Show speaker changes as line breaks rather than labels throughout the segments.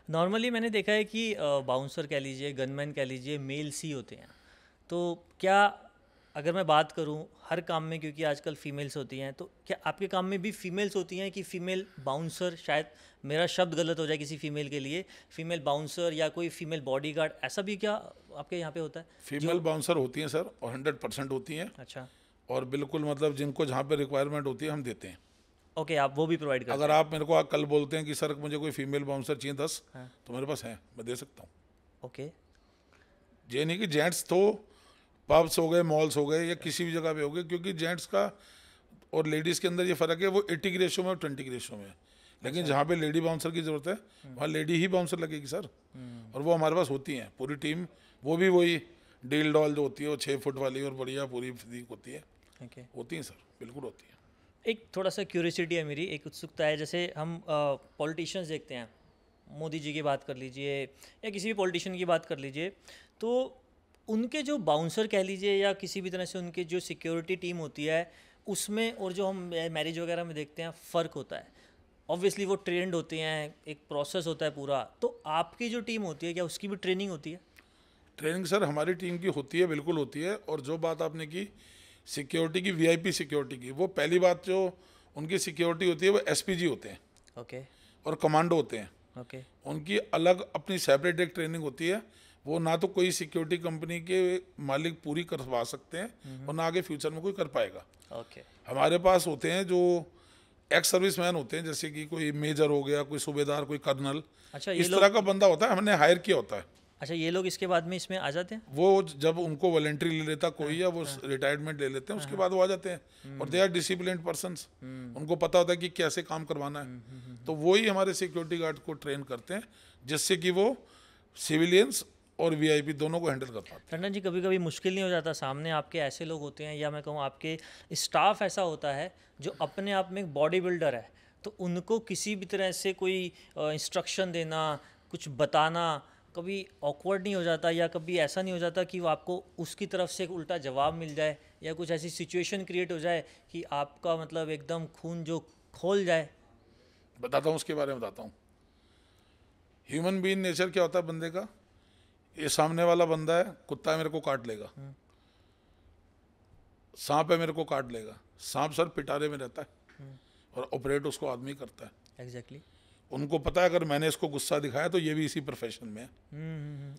Normally मैंने देखा है कि बाउंसर कह लीजिए, गनमैन कह लीजिए, मेल्स ही होते हैं। तो क्या, अगर मैं बात करूं हर काम में, क्योंकि आजकल फीमेल्स होती हैं, तो क्या आपके काम में भी फीमेल्स होती हैं कि फीमेल बाउंसर, शायद मेरा शब्द गलत हो जाए किसी फीमेल के लिए, फीमेल बाउंसर या कोई फीमेल बॉडीगार्ड, ऐसा भी क्या आपके यहाँ पे होता है?
फीमेल बाउंसर होती हैं सर, और 100% होती हैं।
अच्छा।
और बिल्कुल मतलब जिनको जहाँ पे रिक्वायरमेंट होती है हम देते हैं।
ओके, आप वो भी प्रोवाइड करते
अगर
हैं?
आप मेरे को कल बोलते हैं कि सर मुझे कोई फीमेल बाउंसर चाहिए 10,
हाँ।
तो मेरे पास है, मैं दे सकता हूँ।
ओके।
ये नहीं कि जेंट्स तो पब्स हो गए, मॉल्स हो गए, या किसी भी जगह पे हो गए, क्योंकि जेंट्स का और लेडीज़ के अंदर ये फ़र्क है, वो 80 की रेशो में और 20 की रेशो में है। लेकिन जहाँ पे लेडी बाउंसर की ज़रूरत है वहाँ लेडी ही बाउंसर लगेगी सर। और वो हमारे पास होती हैं पूरी टीम। वो भी वही डील डॉल जो होती है, वो 6 फुट वाली और बढ़िया पूरी फिजिक होती है।
ओके।
होती हैं सर, बिल्कुल होती हैं।
एक थोड़ा सा क्यूरियोसिटी है मेरी, एक उत्सुकता है, जैसे हम पॉलिटिशियंस देखते हैं, मोदी जी की बात कर लीजिए या किसी भी पॉलिटिशियन की बात कर लीजिए, तो उनके जो बाउंसर कह लीजिए या किसी भी तरह से उनके जो सिक्योरिटी टीम होती है उसमें और जो हम मैरिज वगैरह में देखते हैं फ़र्क होता है। ऑब्वियसली वो ट्रेंड होते हैं, एक प्रोसेस होता है पूरा। तो आपकी जो टीम होती है, क्या उसकी भी ट्रेनिंग होती है?
ट्रेनिंग सर हमारी टीम की होती है, बिल्कुल होती है। और जो बात आपने की सिक्योरिटी की, वीआईपी सिक्योरिटी की, वो पहली बात जो उनकी सिक्योरिटी होती है वो एसपीजी होते हैं
ओके।
और कमांडो होते हैं।
ओके।
उनकी अलग अपनी सेपरेट एक ट्रेनिंग होती है। वो ना तो कोई सिक्योरिटी कंपनी के मालिक पूरी करवा सकते हैं और ना आगे फ्यूचर में कोई कर पाएगा।
ओके।
हमारे पास होते हैं जो एक्स सर्विस मैन होते हैं, जैसे कि कोई मेजर हो गया, कोई सूबेदार, कोई कर्नल,
अच्छा, ये
इस
लोग,
तरह का बंदा होता है, हमने हायर किया होता है।
अच्छा ये लोग इसके बाद में इसमें आ जाते हैं?
वो जब उनको वॉलेंट्री ले लेता कोई, या वो रिटायरमेंट ले लेते हैं, उसके बाद वो आ जाते हैं। और दे आर डिसिप्लिन्ड पर्सन्स, उनको पता होता है कि कैसे काम करवाना है। तो वही हमारे सिक्योरिटी गार्ड को ट्रेन करते हैं, जिससे कि वो सिविलियंस और वीआईपी दोनों को हैंडल कर पाते हैं।
टंडन जी, कभी कभी मुश्किल नहीं हो जाता, सामने आपके ऐसे लोग होते हैं या मैं कहूँ आपके स्टाफ ऐसा होता है जो अपने आप में एक बॉडी बिल्डर है, तो उनको किसी भी तरह से कोई इंस्ट्रक्शन देना, कुछ बताना, कभी ऑकवर्ड नहीं हो जाता, या कभी ऐसा नहीं हो जाता कि वो आपको उसकी तरफ से एक उल्टा जवाब मिल जाए, या कुछ ऐसी सिचुएशन क्रिएट हो जाए कि आपका मतलब एकदम खून जो खोल जाए?
बताता हूँ, उसके बारे में बताता हूँ। ह्यूमन बीइंग नेचर क्या होता है बंदे का, ये सामने वाला बंदा है, कुत्ता है मेरे को काट लेगा, सांप है मेरे को काट लेगा। सांप सर पिटारे में रहता है और ऑपरेट उसको आदमी करता है।
एग्जैक्टली।
उनको पता है अगर मैंने इसको गुस्सा दिखाया तो ये भी इसी प्रोफेशन में है।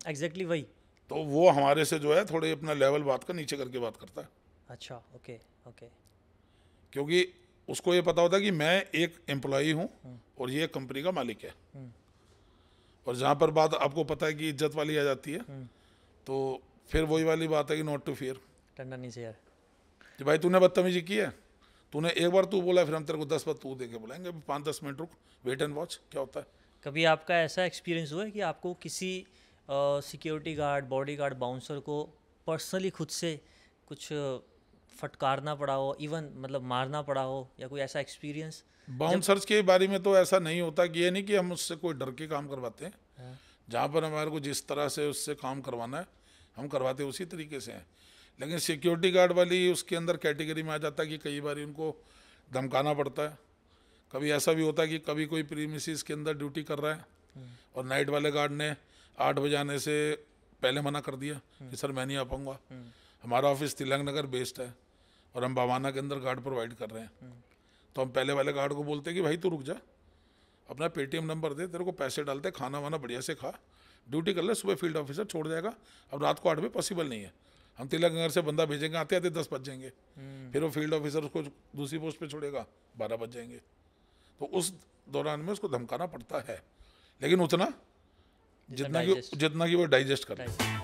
एग्जैक्टली वही।
तो वो हमारे से जो है थोड़े अपना लेवल बात का नीचे करके बात करता है,
अच्छा। ओके। ओके।
क्योंकि उसको ये पता होता है कि मैं एक एम्प्लॉई हूँ और ये कंपनी का मालिक है। और जहाँ पर बात आपको पता है कि इज्जत वाली आ जाती है, तो फिर वही वाली बात है कि नॉट टू फियर।
टंडन नहीं से यार,
कि भाई तूने बदतमीजी की है, तूने एक बार तू बोला, फिर हम तेरे को 10 बार तू दे के बुलाएंगे, 5-10 मिनट रुक, वेट एंड वॉच क्या होता है।
कभी आपका ऐसा एक्सपीरियंस हुआ है कि आपको किसी security guard, body guard, bouncer को पर्सनली खुद से कुछ फटकारना पड़ा हो, इवन मतलब मारना पड़ा हो, या कोई ऐसा एक्सपीरियंस?
बाउंसर्स के बारे में तो ऐसा नहीं होता कि ये नहीं कि हम उससे कोई डर के काम करवाते हैं। जहाँ पर हमारे को जिस तरह से उससे काम करवाना है हम करवाते उसी तरीके से हैं। लेकिन सिक्योरिटी गार्ड वाली उसके अंदर कैटेगरी में आ जाता है कि कई बार उनको धमकाना पड़ता है। कभी ऐसा भी होता है कि कभी कोई प्रीमिसेस के अंदर ड्यूटी कर रहा है और नाइट वाले गार्ड ने 8 बजे आने से पहले मना कर दिया कि सर मैं नहीं आ पाऊँगा। हमारा ऑफिस तिलक नगर बेस्ड है और हम बावाना के अंदर गार्ड प्रोवाइड कर रहे हैं। तो हम पहले वाले गार्ड को बोलते हैं कि भाई तू रुक जा, अपना पेटीएम नंबर दे, तेरे को पैसे डालते, खाना वाना बढ़िया से खा, ड्यूटी कर ले, सुबह फील्ड ऑफिसर छोड़ जाएगा। अब रात को 8 बजे पॉसिबल नहीं है, हम तिलक नगर से बंदा भेजेंगे, आते आते 10 बज जाएंगे। फिर वो फील्ड ऑफिसर उसको दूसरी पोस्ट पे छोड़ेगा, 12 बज जाएंगे। तो उस दौरान में उसको धमकाना पड़ता है, लेकिन उतना जितना कि वो डाइजेस्ट कर ले।